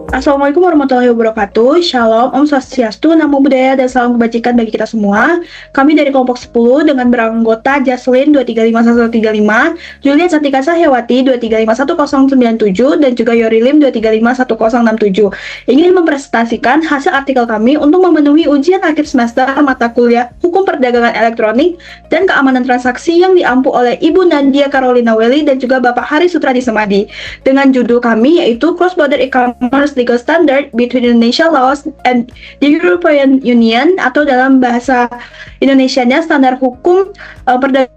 Assalamualaikum warahmatullahi wabarakatuh. Shalom, Om Swastiastu, Namo Buddhaya, dan salam kebajikan bagi kita semua. Kami dari kelompok 10 dengan beranggota Jaslyn 2351135, Juliet Santika Sahyawati 2351097, dan juga Yorilim 2351067. Ingin mempresentasikan hasil artikel kami untuk memenuhi ujian akhir semester mata kuliah Hukum Perdagangan Elektronik dan Keamanan Transaksi yang diampu oleh Ibu Nadia Carolina Welly dan juga Bapak Hari Sutradi Semadi. Dengan judul kami yaitu Cross Border E-commerce Legal Standard between Indonesia Laws and the European Union, atau dalam bahasa Indonesianya standar hukum perdagangan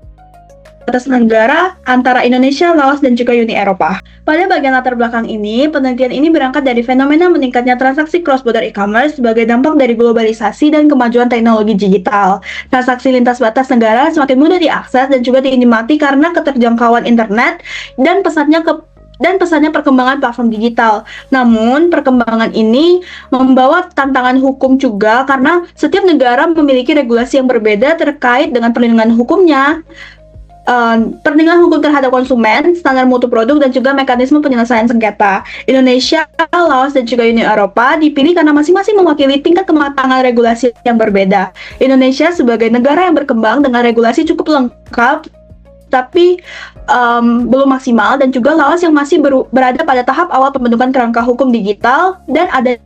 atas negara antara Indonesia, Laos, dan juga Uni Eropa. Pada bagian latar belakang ini, penelitian ini berangkat dari fenomena meningkatnya transaksi cross-border e-commerce sebagai dampak dari globalisasi dan kemajuan teknologi digital. Transaksi lintas batas negara semakin mudah diakses dan juga dinikmati karena keterjangkauan internet dan pesatnya perkembangan platform digital. Namun, perkembangan ini membawa tantangan hukum juga karena setiap negara memiliki regulasi yang berbeda terkait dengan perlindungan hukumnya, perlindungan hukum terhadap konsumen, standar mutu produk, dan juga mekanisme penyelesaian sengketa. Indonesia, Laos, dan juga Uni Eropa dipilih karena masing-masing mewakili tingkat kematangan regulasi yang berbeda. Indonesia sebagai negara yang berkembang dengan regulasi cukup lengkap, tapi belum maksimal, dan juga Laos yang masih berada pada tahap awal pembentukan kerangka hukum digital, dan adanya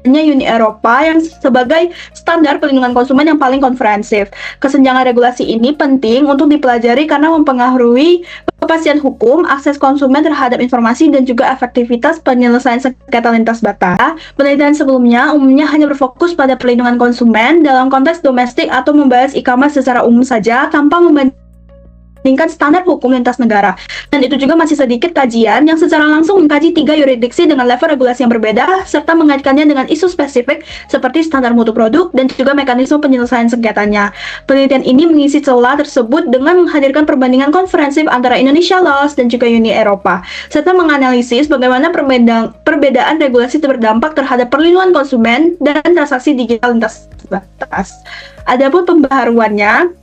Uni Eropa yang sebagai standar perlindungan konsumen yang paling komprehensif. Kesenjangan regulasi ini penting untuk dipelajari karena mempengaruhi kepastian hukum, akses konsumen terhadap informasi, dan juga efektivitas penyelesaian sengketa lintas batas. Penelitian sebelumnya umumnya hanya berfokus pada perlindungan konsumen dalam konteks domestik atau membahas e-commerce secara umum saja tanpa membandingkan standar hukum lintas negara. Dan itu juga masih sedikit kajian yang secara langsung mengkaji 3 yurisdiksi dengan level regulasi yang berbeda serta mengaitkannya dengan isu spesifik seperti standar mutu produk dan juga mekanisme penyelesaian sengketanya. Penelitian ini mengisi celah tersebut dengan menghadirkan perbandingan komprehensif antara Indonesia, Laos, dan juga Uni Eropa serta menganalisis bagaimana perbedaan regulasi berdampak terhadap perlindungan konsumen dan transaksi digital lintas batas. Adapun pembaharuannya,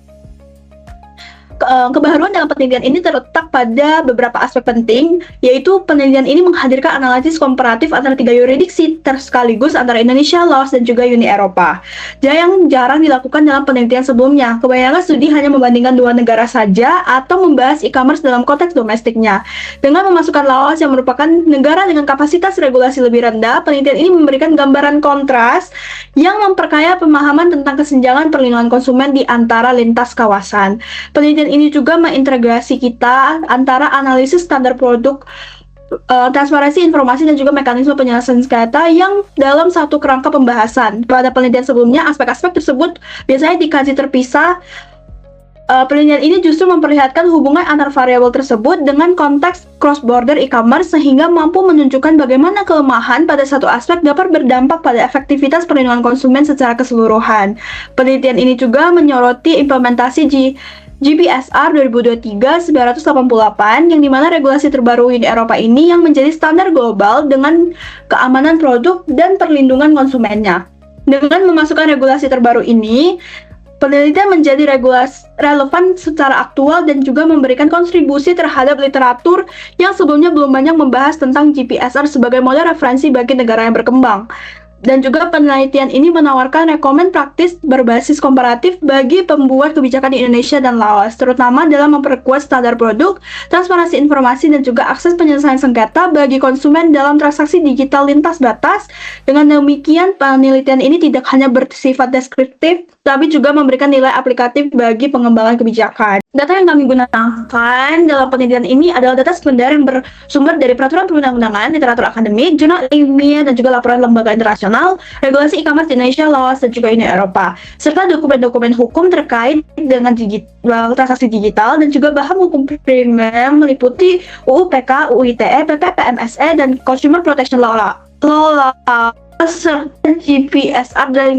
kebaharuan dalam penelitian ini terletak pada beberapa aspek penting, yaitu penelitian ini menghadirkan analisis komparatif antara 3 yurisdiksi sekaligus antara Indonesia, Laos, dan juga Uni Eropa, yang jarang dilakukan dalam penelitian sebelumnya. Kebanyakan studi hanya membandingkan 2 negara saja atau membahas e-commerce dalam konteks domestiknya. Dengan memasukkan Laos yang merupakan negara dengan kapasitas regulasi lebih rendah, penelitian ini memberikan gambaran kontras yang memperkaya pemahaman tentang kesenjangan perlindungan konsumen di antara lintas kawasan. Penelitian ini juga mengintegrasi kita antara analisis standar produk, transparansi informasi, dan juga mekanisme penyelesaian sengketa yang dalam satu kerangka pembahasan. Pada penelitian sebelumnya, aspek-aspek tersebut biasanya dikaji terpisah. Penelitian ini justru memperlihatkan hubungan antar variabel tersebut dengan konteks cross-border e-commerce sehingga mampu menunjukkan bagaimana kelemahan pada satu aspek dapat berdampak pada efektivitas perlindungan konsumen secara keseluruhan. Penelitian ini juga menyoroti implementasi GPSR 2023-988 yang dimana regulasi terbaru Uni Eropa ini yang menjadi standar global dengan keamanan produk dan perlindungan konsumennya. Dengan memasukkan regulasi terbaru ini, penelitian menjadi relevan secara aktual dan juga memberikan kontribusi terhadap literatur yang sebelumnya belum banyak membahas tentang GPSR sebagai model referensi bagi negara yang berkembang. Dan juga penelitian ini menawarkan rekomen praktis berbasis komparatif bagi pembuat kebijakan di Indonesia dan Laos, terutama dalam memperkuat standar produk, transparansi informasi, dan juga akses penyelesaian sengketa bagi konsumen dalam transaksi digital lintas batas. Dengan demikian, penelitian ini tidak hanya bersifat deskriptif, tapi juga memberikan nilai aplikatif bagi pengembangan kebijakan. Data yang kami gunakan dalam penelitian ini adalah data sekunder yang bersumber dari peraturan perundang-undangan, literatur akademik, jurnal ilmiah, dan juga laporan lembaga internasional, regulasi e-commerce di Indonesia, Laos, dan juga Uni Eropa, serta dokumen-dokumen hukum terkait dengan transaksi digital dan juga bahan hukum primer meliputi UU PK, UU ITE, PP PMSE, dan Consumer Protection Law serta GPSR dan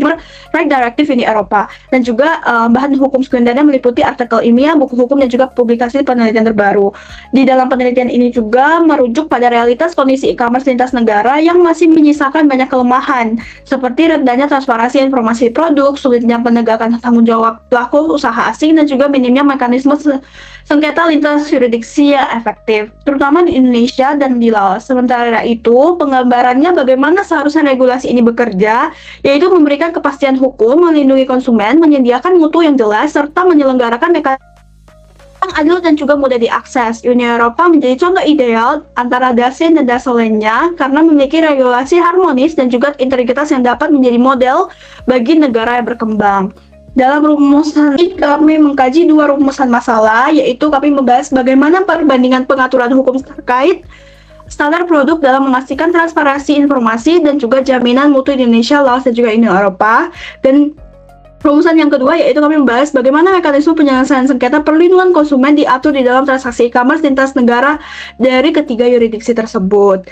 Right Directive Uni Eropa, dan juga bahan hukum sekundernya meliputi artikel ilmiah, buku hukum, dan juga publikasi penelitian terbaru. Di dalam penelitian ini juga merujuk pada realitas kondisi e-commerce lintas negara yang masih menyisakan banyak kelemahan, seperti rendahnya transparansi informasi produk, sulitnya penegakan tanggung jawab pelaku usaha asing, dan juga minimnya mekanisme sengketa lintas yurisdiksi yang efektif, terutama di Indonesia dan di Laos. Sementara itu, penggambarannya bagaimana seharusnya regulasi ini bekerja, yaitu memberikan kepastian hukum, melindungi konsumen, menyediakan mutu yang jelas, serta menyelenggarakan mekanisme yang adil dan juga mudah diakses. Uni Eropa menjadi contoh ideal antara DASIN dan DASA lainnya karena memiliki regulasi harmonis dan juga integritas yang dapat menjadi model bagi negara yang berkembang. Dalam rumusan ini kami mengkaji dua rumusan masalah, yaitu kami membahas bagaimana perbandingan pengaturan hukum terkait standar produk dalam memastikan transparansi informasi dan juga jaminan mutu Indonesia, Laos, dan juga Uni Eropa. Dan rumusan yang kedua yaitu kami membahas bagaimana mekanisme penyelesaian sengketa perlindungan konsumen diatur di dalam transaksi e-commerce lintas negara dari ketiga yurisdiksi tersebut.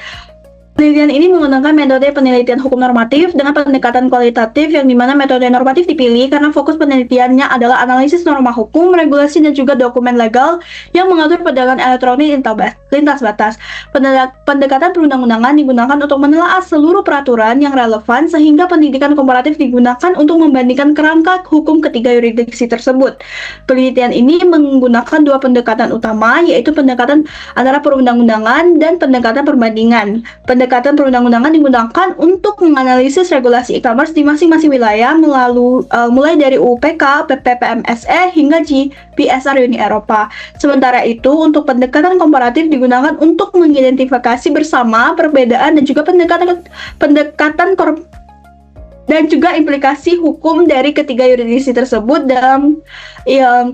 Penelitian ini menggunakan metode penelitian hukum normatif dengan pendekatan kualitatif yang dimana metode normatif dipilih karena fokus penelitiannya adalah analisis norma hukum, regulasi, dan juga dokumen legal yang mengatur perdagangan elektronik lintas batas. Pendekatan perundang-undangan digunakan untuk menelaah seluruh peraturan yang relevan sehingga pendidikan komparatif digunakan untuk membandingkan kerangka hukum ketiga yurisdiksi tersebut. Penelitian ini menggunakan dua pendekatan utama, yaitu pendekatan antara perundang-undangan dan pendekatan perbandingan. Pendekatan perundang-undangan digunakan untuk menganalisis regulasi e-commerce di masing-masing wilayah mulai dari UU PK, PPMSE, hingga GPSR Uni Eropa. Sementara itu, untuk pendekatan komparatif digunakan untuk mengidentifikasi bersama perbedaan dan juga pendekatan dan juga implikasi hukum dari ketiga yurisdiksi tersebut dalam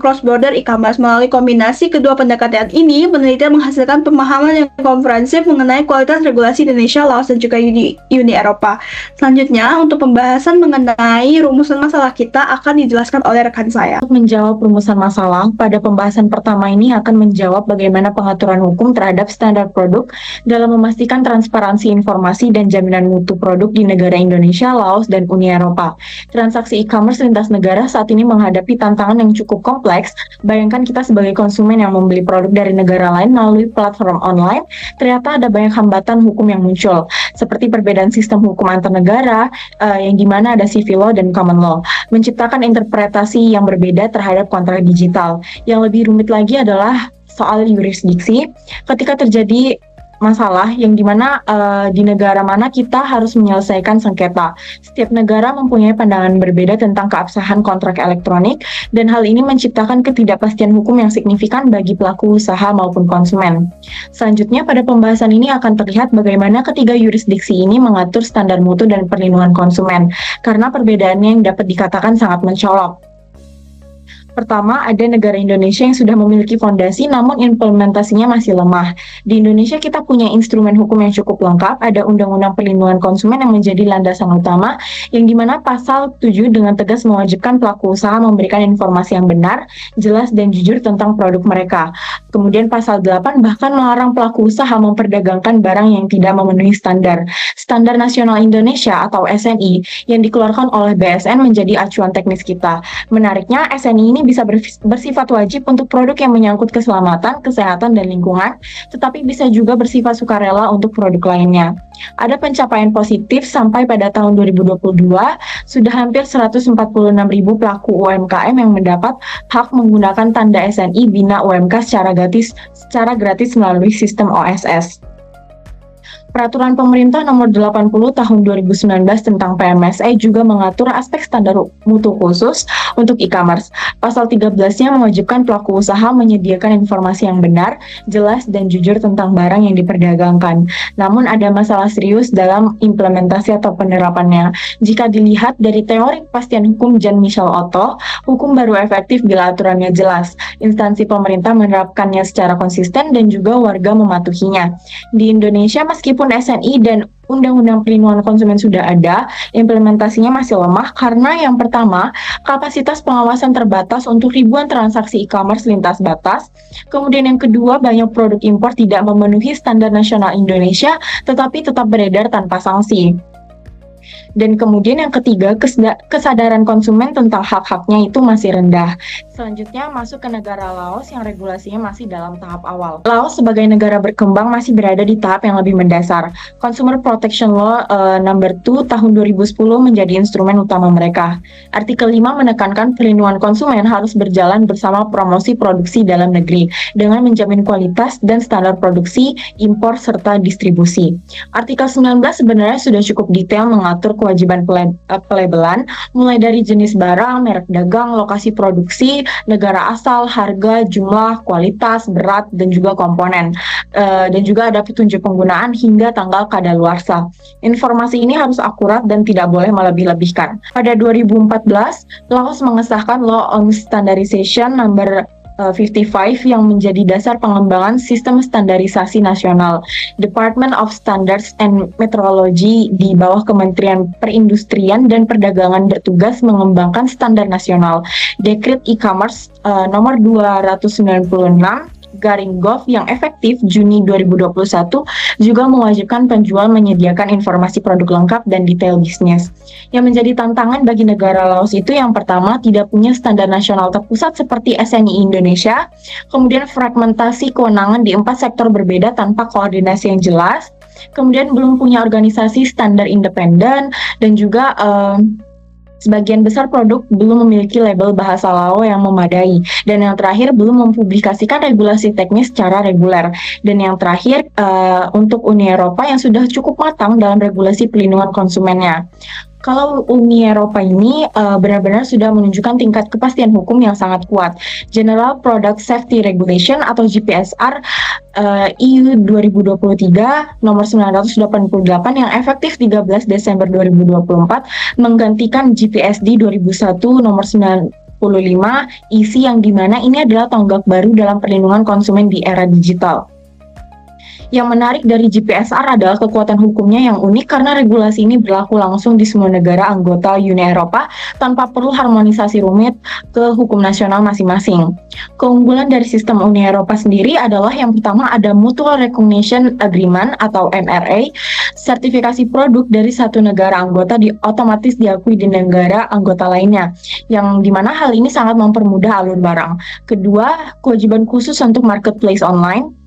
cross-border e-commerce. Melalui kombinasi kedua pendekatan ini, penelitian menghasilkan pemahaman yang komprehensif mengenai kualitas regulasi Indonesia, Laos, dan juga Uni Eropa. Selanjutnya, untuk pembahasan mengenai rumusan masalah kita akan dijelaskan oleh rekan saya. Untuk menjawab rumusan masalah, pada pembahasan pertama ini akan menjawab bagaimana pengaturan hukum terhadap standar produk dalam memastikan transparansi informasi dan jaminan mutu produk di negara Indonesia, Laos, dan Uni Eropa. Transaksi e-commerce lintas negara saat ini menghadapi tantangan yang cukup kompleks. Bayangkan kita sebagai konsumen yang membeli produk dari negara lain melalui platform online, ternyata ada banyak hambatan hukum yang muncul, seperti perbedaan sistem hukum antar negara, yang dimana ada civil law dan common law, menciptakan interpretasi yang berbeda terhadap kontrak digital. Yang lebih rumit lagi adalah soal yurisdiksi. Ketika terjadi masalah yang dimana di negara mana kita harus menyelesaikan sengketa. Setiap negara mempunyai pandangan berbeda tentang keabsahan kontrak elektronik dan hal ini menciptakan ketidakpastian hukum yang signifikan bagi pelaku usaha maupun konsumen. Selanjutnya pada pembahasan ini akan terlihat bagaimana ketiga yurisdiksi ini mengatur standar mutu dan perlindungan konsumen karena perbedaannya yang dapat dikatakan sangat mencolok. Pertama, ada negara Indonesia yang sudah memiliki fondasi namun implementasinya masih lemah. Di Indonesia kita punya instrumen hukum yang cukup lengkap, ada Undang-Undang Perlindungan Konsumen yang menjadi landasan utama, yang dimana pasal 7 dengan tegas mewajibkan pelaku usaha memberikan informasi yang benar, jelas, dan jujur tentang produk mereka. Kemudian pasal 8 bahkan melarang pelaku usaha memperdagangkan barang yang tidak memenuhi standar. Standar Nasional Indonesia atau SNI yang dikeluarkan oleh BSN menjadi acuan teknis kita. Menariknya, SNI ini bisa bersifat wajib untuk produk yang menyangkut keselamatan, kesehatan, dan lingkungan, tetapi bisa juga bersifat sukarela untuk produk lainnya. Ada pencapaian positif sampai pada tahun 2022, sudah hampir 146.000 pelaku UMKM yang mendapat hak menggunakan tanda SNI Bina UMK secara gratis melalui sistem OSS. Peraturan Pemerintah Nomor 80 Tahun 2019 tentang PMSE juga mengatur aspek standar mutu khusus untuk e-commerce. Pasal 13-nya mewajibkan pelaku usaha menyediakan informasi yang benar, jelas, dan jujur tentang barang yang diperdagangkan. Namun ada masalah serius dalam implementasi atau penerapannya. Jika dilihat dari teori kepastian hukum Jean-Michel Otto, hukum baru efektif bila aturannya jelas. Instansi pemerintah menerapkannya secara konsisten dan juga warga mematuhinya. Di Indonesia, meskipun SNI dan Undang-Undang Perlindungan Konsumen sudah ada, implementasinya masih lemah karena yang pertama, kapasitas pengawasan terbatas untuk ribuan transaksi e-commerce lintas batas. Kemudian yang kedua, banyak produk impor tidak memenuhi standar nasional Indonesia tetapi tetap beredar tanpa sanksi. Dan kemudian yang ketiga, kesadaran konsumen tentang hak-haknya itu masih rendah. Selanjutnya masuk ke negara Laos yang regulasinya masih dalam tahap awal. Laos sebagai negara berkembang masih berada di tahap yang lebih mendasar. Consumer Protection Law Number 2 tahun 2010 menjadi instrumen utama mereka. Artikel 5 menekankan perlindungan konsumen harus berjalan bersama promosi produksi dalam negeri dengan menjamin kualitas dan standar produksi, impor, serta distribusi. Artikel 19 sebenarnya sudah cukup detail mengatur kewajiban pelabelan, mulai dari jenis barang, merek dagang, lokasi produksi, negara asal, harga, jumlah, kualitas, berat, dan juga komponen. Dan juga ada petunjuk penggunaan hingga tanggal kadaluarsa. Informasi ini harus akurat dan tidak boleh melebih-lebihkan. Pada 2014, Laos mengesahkan Law on Standardization Number 55 yang menjadi dasar pengembangan sistem standarisasi nasional. Department of Standards and Metrology di bawah Kementerian Perindustrian dan Perdagangan bertugas mengembangkan standar nasional. Dekret e-commerce nomor 296/Gov yang efektif Juni 2021 juga mewajibkan penjual menyediakan informasi produk lengkap dan detail bisnis. Yang menjadi tantangan bagi negara Laos itu yang pertama tidak punya standar nasional terpusat seperti SNI Indonesia, kemudian fragmentasi kewenangan di 4 sektor berbeda tanpa koordinasi yang jelas, kemudian belum punya organisasi standar independen, dan juga sebagian besar produk belum memiliki label bahasa Lao yang memadai. Dan yang terakhir, belum mempublikasikan regulasi teknis secara reguler. Dan yang terakhir, untuk Uni Eropa yang sudah cukup matang dalam regulasi pelindungan konsumennya. Kalau Uni Eropa ini benar-benar sudah menunjukkan tingkat kepastian hukum yang sangat kuat. General Product Safety Regulation atau GPSR EU 2023 nomor 988 yang efektif 13 Desember 2024 menggantikan GPSD 2001 nomor 95 isi yang dimana ini adalah tonggak baru dalam perlindungan konsumen di era digital. Yang menarik dari GPSR adalah kekuatan hukumnya yang unik karena regulasi ini berlaku langsung di semua negara anggota Uni Eropa tanpa perlu harmonisasi rumit ke hukum nasional masing-masing. Keunggulan dari sistem Uni Eropa sendiri adalah yang pertama ada Mutual Recognition Agreement atau MRA, sertifikasi produk dari satu negara anggota otomatis diakui di negara anggota lainnya, yang dimana hal ini sangat mempermudah alur barang. Kedua, kewajiban khusus untuk marketplace online.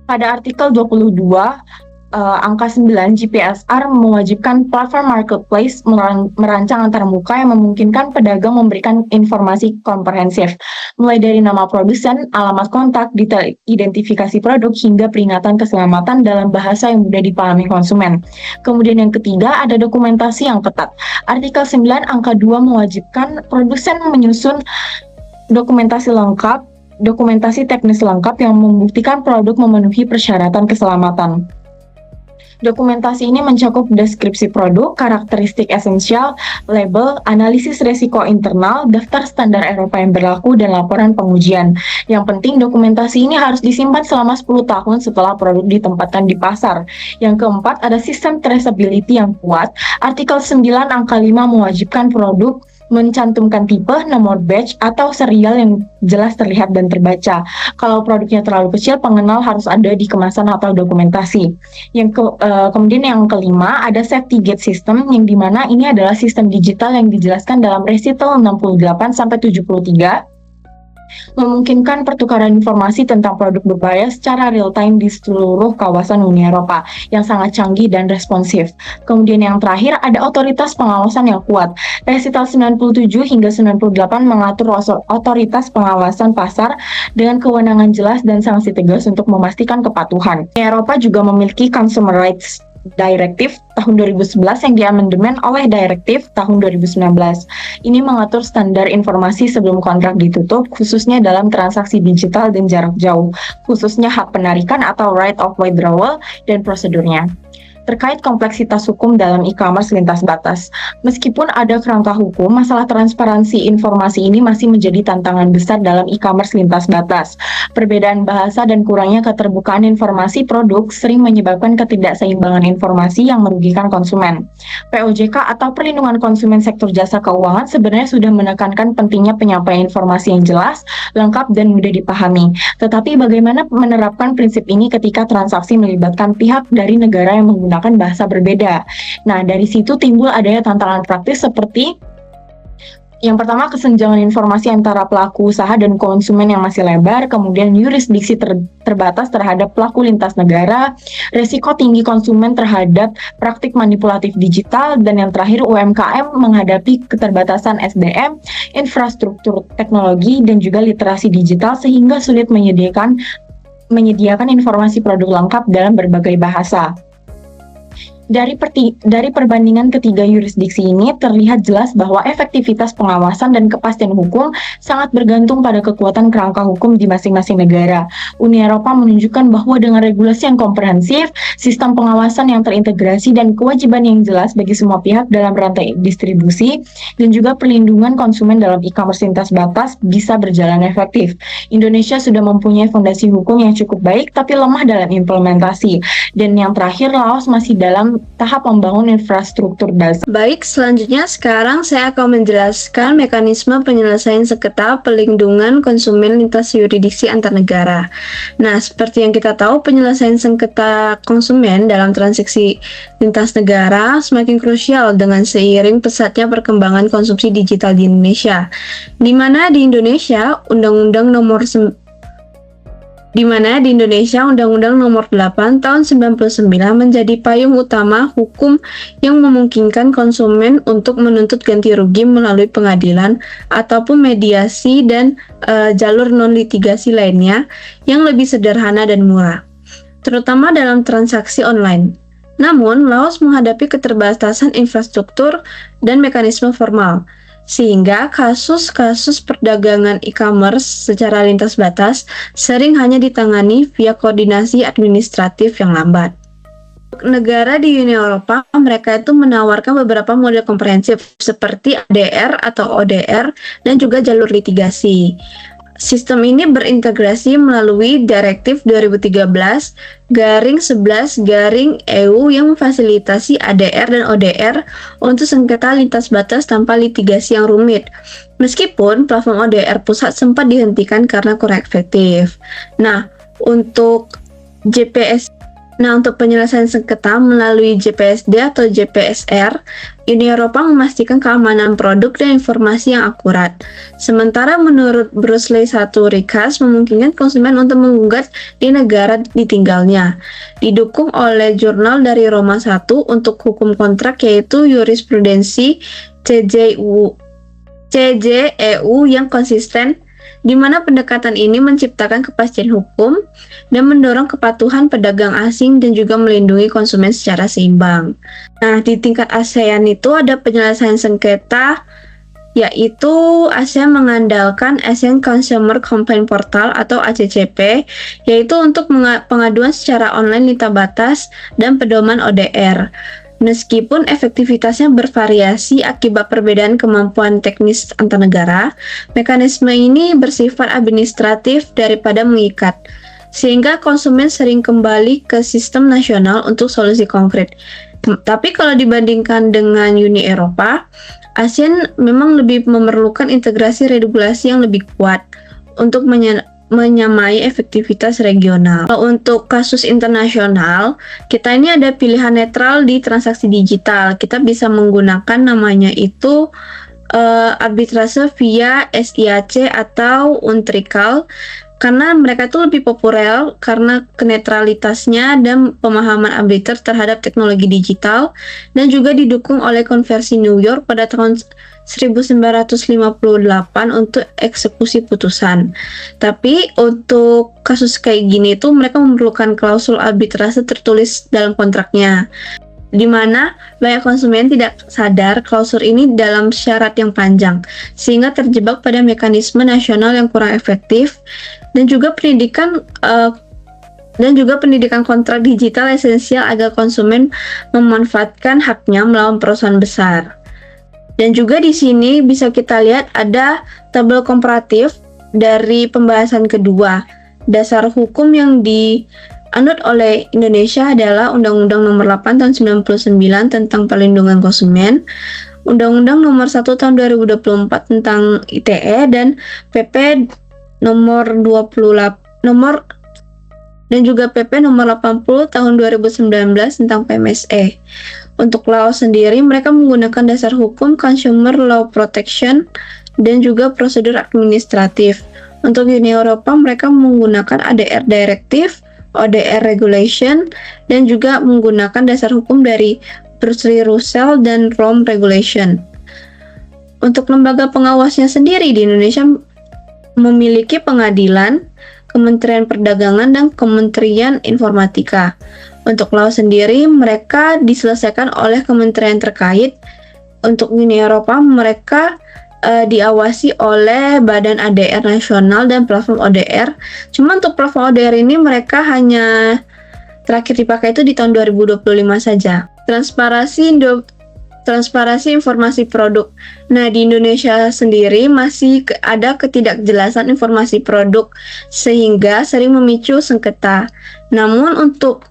Pada artikel 22 angka 9 GPSR mewajibkan platform marketplace merancang antarmuka yang memungkinkan pedagang memberikan informasi komprehensif, mulai dari nama produsen, alamat kontak, detail identifikasi produk, hingga peringatan keselamatan dalam bahasa yang mudah dipahami konsumen. Kemudian yang ketiga ada dokumentasi yang ketat. Artikel 9 angka 2 mewajibkan produsen menyusun dokumentasi teknis lengkap yang membuktikan produk memenuhi persyaratan keselamatan. Dokumentasi ini mencakup deskripsi produk, karakteristik esensial, label, analisis resiko internal, daftar standar Eropa yang berlaku, dan laporan pengujian. Yang penting, dokumentasi ini harus disimpan selama 10 tahun setelah produk ditempatkan di pasar. Yang keempat, ada sistem traceability yang kuat. Artikel 9 angka 5 mewajibkan produk mencantumkan tipe, nomor batch, atau serial yang jelas terlihat dan terbaca. Kalau produknya terlalu kecil, pengenal harus ada di kemasan atau dokumentasi. Kemudian yang kelima, ada safety gate system, yang dimana ini adalah sistem digital yang dijelaskan dalam resital 68-73, memungkinkan pertukaran informasi tentang produk berbahaya secara real-time di seluruh kawasan Uni Eropa yang sangat canggih dan responsif. Kemudian yang terakhir ada otoritas pengawasan yang kuat. Resital 97 hingga 98 mengatur otoritas pengawasan pasar dengan kewenangan jelas dan sanksi tegas untuk memastikan kepatuhan. Uni Eropa juga memiliki Consumer Rights Directive tahun 2011 yang diamandemen oleh Direktif tahun 2019. Ini mengatur standar informasi sebelum kontrak ditutup, khususnya dalam transaksi digital dan jarak jauh, khususnya hak penarikan atau right of withdrawal dan prosedurnya. Terkait kompleksitas hukum dalam e-commerce lintas batas. Meskipun ada kerangka hukum, masalah transparansi informasi ini masih menjadi tantangan besar dalam e-commerce lintas batas. Perbedaan bahasa dan kurangnya keterbukaan informasi produk sering menyebabkan ketidakseimbangan informasi yang merugikan konsumen. POJK atau Perlindungan Konsumen Sektor Jasa Keuangan sebenarnya sudah menekankan pentingnya penyampaian informasi yang jelas, lengkap, dan mudah dipahami. Tetapi bagaimana menerapkan prinsip ini ketika transaksi melibatkan pihak dari negara yang menggunakan menggunakan bahasa berbeda. Nah, dari situ timbul adanya tantangan praktis seperti yang pertama, kesenjangan informasi antara pelaku usaha dan konsumen yang masih lebar, kemudian yurisdiksi terbatas terhadap pelaku lintas negara, resiko tinggi konsumen terhadap praktik manipulatif digital, dan yang terakhir UMKM menghadapi keterbatasan SDM, infrastruktur teknologi, dan juga literasi digital sehingga sulit menyediakan informasi produk lengkap dalam berbagai bahasa. Dari perbandingan ketiga yurisdiksi ini terlihat jelas bahwa efektivitas pengawasan dan kepastian hukum sangat bergantung pada kekuatan kerangka hukum di masing-masing negara. Uni Eropa menunjukkan bahwa dengan regulasi yang komprehensif, sistem pengawasan yang terintegrasi, dan kewajiban yang jelas bagi semua pihak dalam rantai distribusi, dan juga perlindungan konsumen dalam e-commerce lintas batas bisa berjalan efektif. Indonesia sudah mempunyai fondasi hukum yang cukup baik, tapi lemah dalam implementasi. Dan yang terakhir, Laos masih dalam tahap membangun infrastruktur dasar. Baik, selanjutnya sekarang saya akan menjelaskan mekanisme penyelesaian sengketa perlindungan konsumen lintas yurisdiksi antar negara. Nah, seperti yang kita tahu, penyelesaian sengketa konsumen dalam transaksi lintas negara semakin krusial dengan seiring pesatnya perkembangan konsumsi digital di Indonesia. Di mana di Indonesia Undang-Undang Nomor 8 Tahun 99 menjadi payung utama hukum yang memungkinkan konsumen untuk menuntut ganti rugi melalui pengadilan ataupun mediasi dan jalur non-litigasi lainnya yang lebih sederhana dan murah, terutama dalam transaksi online. Namun, Laos menghadapi keterbatasan infrastruktur dan mekanisme formal, sehingga kasus-kasus perdagangan e-commerce secara lintas batas sering hanya ditangani via koordinasi administratif yang lambat. Negara di Uni Eropa, mereka itu menawarkan beberapa model komprehensif seperti ADR atau ODR dan juga jalur litigasi. Sistem ini berintegrasi melalui Direktif 2013/11/EU yang memfasilitasi ADR dan ODR untuk sengketa lintas batas tanpa litigasi yang rumit. Meskipun platform ODR pusat sempat dihentikan karena kurang efektif. Untuk penyelesaian sengketa melalui JPSD atau JPSR, Uni Eropa memastikan keamanan produk dan informasi yang akurat. Sementara menurut Brusley 1 Recast memungkinkan konsumen untuk menggugat di negara ditinggalnya. Didukung oleh jurnal dari Roma 1 untuk hukum kontrak, yaitu jurisprudensi CJEU yang konsisten, di mana pendekatan ini menciptakan kepastian hukum dan mendorong kepatuhan pedagang asing dan juga melindungi konsumen secara seimbang. Nah, di tingkat ASEAN itu ada penyelesaian sengketa, yaitu ASEAN mengandalkan ASEAN Consumer Complaint Portal atau ACCP, yaitu untuk pengaduan secara online lintas batas dan pedoman ODR. Meskipun efektivitasnya bervariasi akibat perbedaan kemampuan teknis antar negara, mekanisme ini bersifat administratif daripada mengikat, sehingga konsumen sering kembali ke sistem nasional untuk solusi konkret. Tapi kalau dibandingkan dengan Uni Eropa, ASEAN memang lebih memerlukan integrasi regulasi yang lebih kuat untuk menyamai efektivitas regional. Untuk kasus internasional, kita ini ada pilihan netral di transaksi digital. Kita bisa menggunakan namanya itu arbitrase via SIAC atau UNTRICAL, karena mereka itu lebih populer karena kenetralitasnya dan pemahaman arbiter terhadap teknologi digital, dan juga didukung oleh Konvensi New York pada tahun 1958 untuk eksekusi putusan. Tapi untuk kasus kayak gini itu mereka memerlukan klausul arbitrase tertulis dalam kontraknya, di mana banyak konsumen tidak sadar klausul ini dalam syarat yang panjang, sehingga terjebak pada mekanisme nasional yang kurang efektif. Dan juga pendidikan kontrak digital esensial agar konsumen memanfaatkan haknya melawan perusahaan besar. Dan juga di sini bisa kita lihat ada tabel komparatif dari pembahasan kedua. Dasar hukum yang dianut oleh Indonesia adalah Undang-Undang Nomor 8 Tahun 99 tentang Perlindungan Konsumen, Undang-Undang Nomor 1 Tahun 2024 tentang ITE, dan PP Nomor dan juga PP nomor 80 tahun 2019 tentang PMSE. Untuk Laos sendiri, mereka menggunakan dasar hukum Consumer Law Protection dan juga prosedur administratif. Untuk Uni Eropa, mereka menggunakan ADR Directive, ODR Regulation, dan juga menggunakan dasar hukum dari Brussels-Russell dan Rome Regulation. Untuk lembaga pengawasnya sendiri di Indonesia memiliki pengadilan, Kementerian Perdagangan, dan Kementerian Informatika. Untuk Laos sendiri, mereka diselesaikan oleh kementerian terkait. Untuk Uni Eropa, mereka diawasi oleh Badan ADR Nasional dan platform ODR. Cuma untuk platform ODR ini mereka hanya terakhir dipakai itu di tahun 2025 saja. Transparansi informasi produk. Nah, di Indonesia sendiri masih ada ketidakjelasan informasi produk sehingga sering memicu sengketa. Namun untuk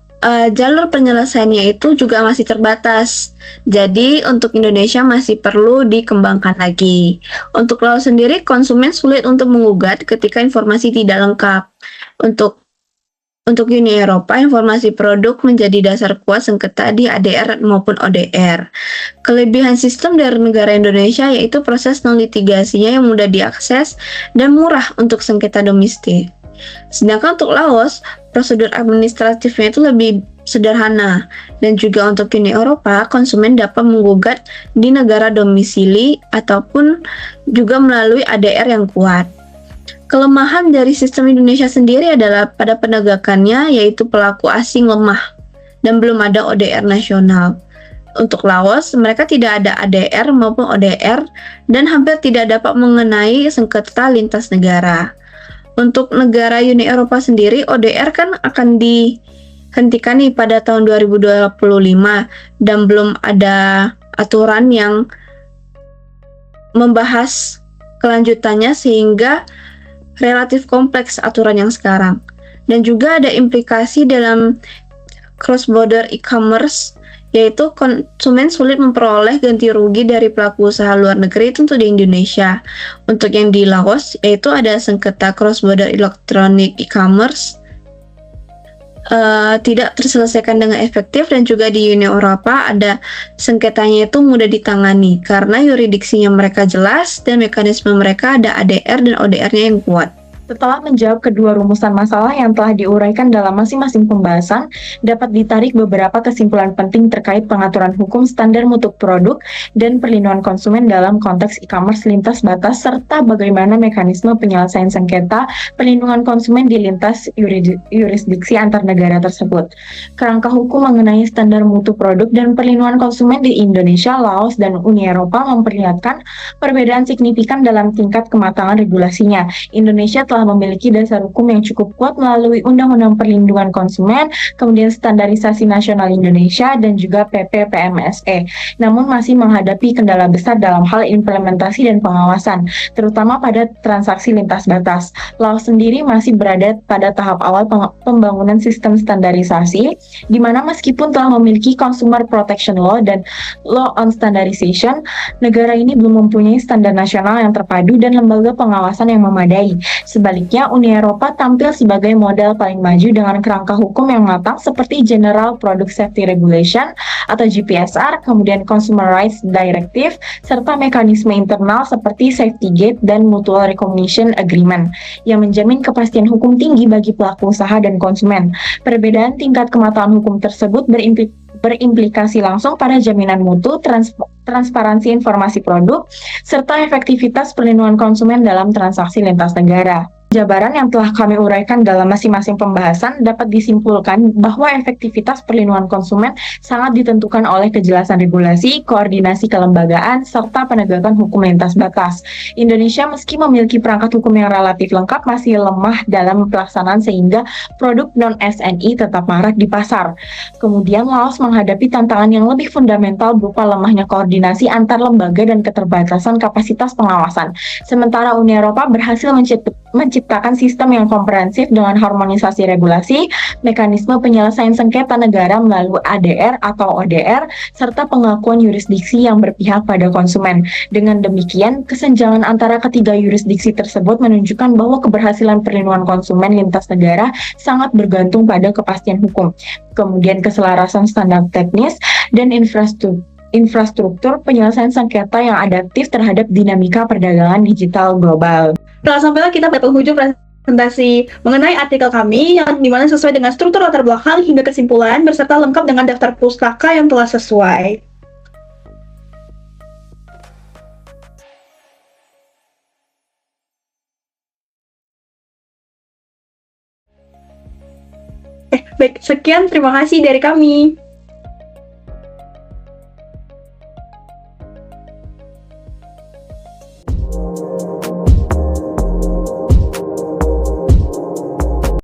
jalur penyelesaiannya itu juga masih terbatas. Jadi untuk Indonesia masih perlu dikembangkan lagi. Untuk Laos sendiri, konsumen sulit untuk menggugat ketika informasi tidak lengkap. Untuk Uni Eropa, informasi produk menjadi dasar kuat sengketa di ADR maupun ODR. Kelebihan sistem dari negara Indonesia yaitu proses non-litigasinya yang mudah diakses dan murah untuk sengketa domestik. Sedangkan untuk Laos, prosedur administratifnya itu lebih sederhana, dan juga untuk Uni Eropa, konsumen dapat menggugat di negara domisili ataupun juga melalui ADR yang kuat. Kelemahan dari sistem Indonesia sendiri adalah pada penegakannya, yaitu pelaku asing lemah dan belum ada ODR nasional. Untuk Laos, mereka tidak ada ADR maupun ODR dan hampir tidak dapat mengenai sengketa lintas negara. Untuk negara Uni Eropa sendiri, ODR kan akan dihentikan nih pada tahun 2025 dan belum ada aturan yang membahas kelanjutannya sehingga relatif kompleks aturan yang sekarang. Dan juga ada implikasi dalam cross-border e-commerce, yaitu konsumen sulit memperoleh ganti rugi dari pelaku usaha luar negeri tentu di Indonesia. Untuk yang di Laos, yaitu ada sengketa cross-border electronic e-commerce, tidak terselesaikan dengan efektif, dan juga di Uni Eropa ada sengketanya itu mudah ditangani karena yuridiksinya mereka jelas dan mekanisme mereka ada ADR dan ODR-nya yang kuat. Setelah menjawab kedua rumusan masalah yang telah diuraikan dalam masing-masing pembahasan, dapat ditarik beberapa kesimpulan penting terkait pengaturan hukum standar mutu produk dan perlindungan konsumen dalam konteks e-commerce lintas batas, serta bagaimana mekanisme penyelesaian sengketa perlindungan konsumen di lintas yurisdiksi antar negara tersebut. Kerangka hukum mengenai standar mutu produk dan perlindungan konsumen di Indonesia, Laos, dan Uni Eropa memperlihatkan perbedaan signifikan dalam tingkat kematangan regulasinya. Indonesia telah memiliki dasar hukum yang cukup kuat melalui Undang-Undang Perlindungan Konsumen, kemudian Standarisasi Nasional Indonesia, dan juga PP PMSE. Namun masih menghadapi kendala besar dalam hal implementasi dan pengawasan, terutama pada transaksi lintas batas. Laos sendiri masih berada pada tahap awal pembangunan sistem standarisasi, di mana meskipun telah memiliki Consumer Protection Law dan Law on Standardization, negara ini belum mempunyai standar nasional yang terpadu dan lembaga pengawasan yang memadai. Sebaliknya, Uni Eropa tampil sebagai model paling maju dengan kerangka hukum yang matang seperti General Product Safety Regulation atau GPSR, kemudian Consumer Rights Directive, serta mekanisme internal seperti Safety Gate dan Mutual Recognition Agreement yang menjamin kepastian hukum tinggi bagi pelaku usaha dan konsumen. Perbedaan tingkat kematangan hukum tersebut berimplikasi langsung pada jaminan mutu, transparansi informasi produk, serta efektivitas perlindungan konsumen dalam transaksi lintas negara. Jabaran yang telah kami uraikan dalam masing-masing pembahasan dapat disimpulkan bahwa efektivitas perlindungan konsumen sangat ditentukan oleh kejelasan regulasi, koordinasi kelembagaan, serta penegakan hukum lintas batas. Indonesia meski memiliki perangkat hukum yang relatif lengkap masih lemah dalam pelaksanaan sehingga produk non-SNI tetap marak di pasar. Kemudian Laos menghadapi tantangan yang lebih fundamental berupa lemahnya koordinasi antar lembaga dan keterbatasan kapasitas pengawasan. Sementara Uni Eropa berhasil menciptakan sistem yang komprehensif dengan harmonisasi regulasi, mekanisme penyelesaian sengketa negara melalui ADR atau ODR, serta pengakuan yurisdiksi yang berpihak pada konsumen. Dengan demikian, kesenjangan antara ketiga yurisdiksi tersebut menunjukkan bahwa keberhasilan perlindungan konsumen lintas negara sangat bergantung pada kepastian hukum. Kemudian keselarasan standar teknis dan infrastruktur penyelesaian sengketa yang adaptif terhadap dinamika perdagangan digital global. Nah, sampailah kita pada penghujung presentasi mengenai artikel kami yang dimana sesuai dengan struktur latar belakang hingga kesimpulan beserta lengkap dengan daftar pustaka yang telah sesuai. Baik, sekian terima kasih dari kami.